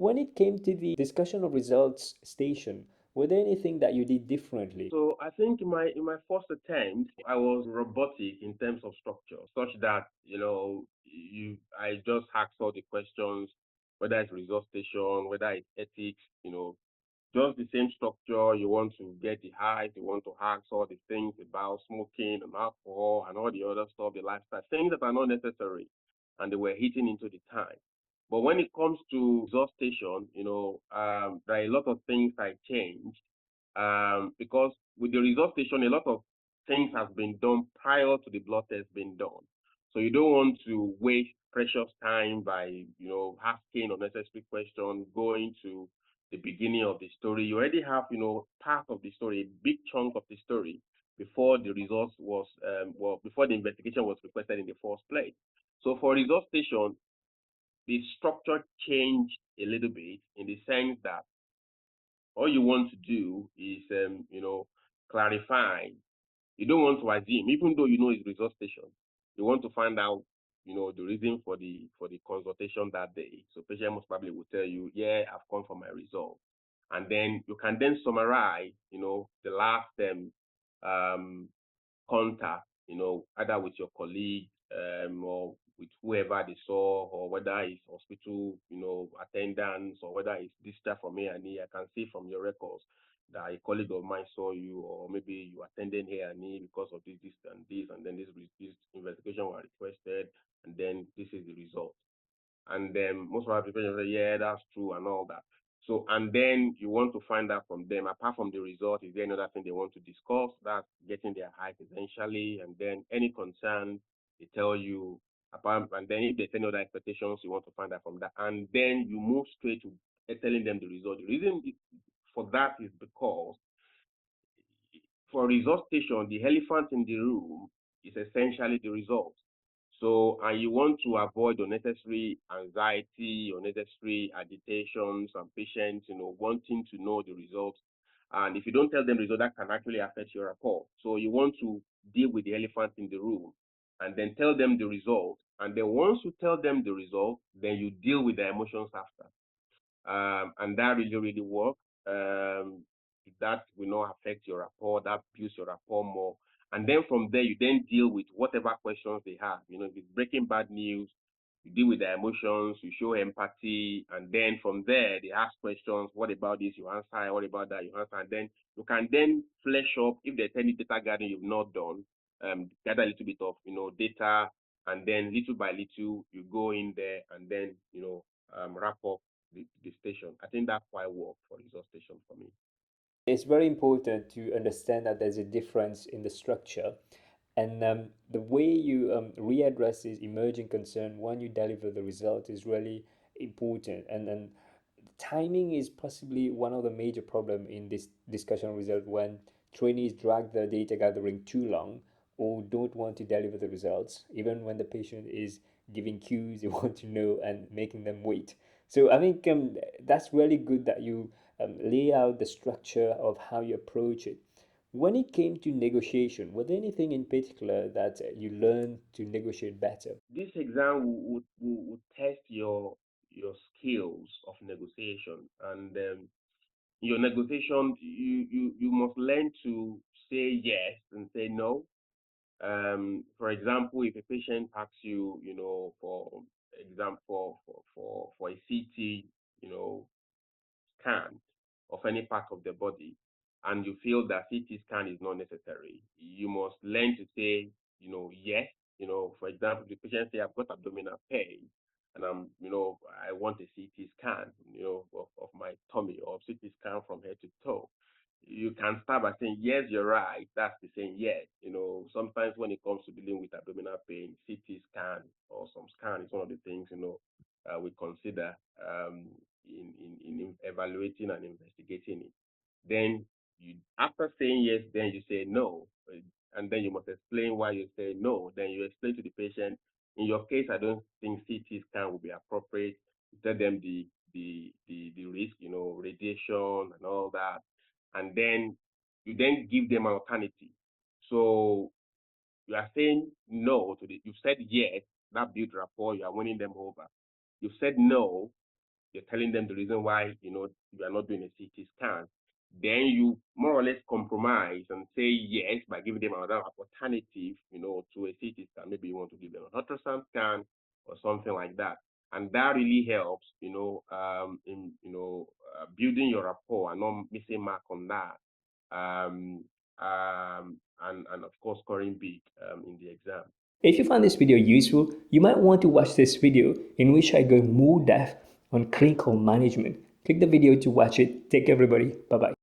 when it came to the discussion of results station, were there anything that you did differently? So I think in my first attempt, I was robotic in terms of structure, such that I just asked all the questions, whether it's result station, whether it's ethics, just the same structure. You want to get the height, you want to ask all the things about smoking and alcohol and all the other stuff, the lifestyle, things that are not necessary, and they were hitting into the time. But when it comes to result station, there are a lot of things I changed because with the result station, a lot of things have been done prior to the blood test being done. So you don't want to waste precious time by, asking unnecessary questions, going to the beginning of the story. You already have, part of the story, a big chunk of the story before the results was, before the investigation was requested in the first place. So for result station, the structure changed a little bit in the sense that all you want to do is, clarify. You don't want to assume, even though you know it's result station. You want to find out, the reason for the consultation that day. So patient most probably will tell you, yeah, I've come for my result, and then you can then summarize, the last um contact, either with your colleague or with whoever they saw, or whether it's hospital, attendance, or whether it's discharge from A&E. I can see from your records that a colleague of mine saw you, or maybe you attended A&E because of this, and then this investigation was requested, and then this is the result. And then most of our people say, yeah, that's true and all that. So, and then you want to find out from them, apart from the result, is there another thing they want to discuss? That's getting their height essentially, and then any concern, they tell you about, and then if there's any other expectations, you want to find out from that. And then you move straight to telling them the result. The reason for that is because for result station, the elephant in the room is essentially the result. So, and you want to avoid unnecessary anxiety, unnecessary agitations, and patients, wanting to know the results. And if you don't tell them the result, that can actually affect your report. So you want to deal with the elephant in the room and then tell them the result. And then once you tell them the result, then you deal with the emotions after. And that really, really works. That will not affect your rapport. That builds your rapport more. And then from there, you then deal with whatever questions they have. If it's breaking bad news, you deal with their emotions, you show empathy, and then from there, they ask questions. What about this? You answer. What about that? You answer. And then you can then flesh up if there's any data gathering you've not done. Gather a little bit of data, and then little by little you go in there, and then wrap up the station. I think that quite worked for result station for me. It's very important to understand that there's a difference in the structure, and the way you readdress this emerging concern when you deliver the result is really important. And timing is possibly one of the major problem in this discussion result, when trainees drag the data gathering too long or don't want to deliver the results even when the patient is giving cues they want to know and making them wait. So I think that's really good that you lay out the structure of how you approach it. When it came to negotiation, was there anything in particular that you learned to negotiate better? This exam would test your skills of negotiation, and your negotiation, you must learn to say yes and say no. For example, if a patient asks you, for example, for a CT, scan of any part of the body, and you feel that CT scan is not necessary, you must learn to say, yes. For example, the patient say, I've got abdominal pain, and I want a CT scan, of my tummy, or CT scan from head to toe. You can start by saying, yes, you're right. That's the saying yes. Sometimes when it comes to dealing with abdominal pain, CT scan or some scan is one of the things, we consider in evaluating and investigating it. Then after saying yes, then you say no, and then you must explain why you say no. Then you explain to the patient, in your case, I don't think CT scan will be appropriate. You tell them the risk, radiation and all that, and then you then give them an alternative. So you are saying no to you said yes, that build rapport, you are winning them over. You said no, you're telling them the reason why, you are not doing a CT scan, then you more or less compromise and say yes by giving them another alternative, to a CT scan. Maybe you want to give them an ultrasound scan or something like that. And that really helps, in building your rapport and not missing mark on that. And of course scoring big in the exam. If you found this video useful, you might want to watch this video in which I go more depth on clinical management. Click the video to watch it. Take care everybody. Bye bye.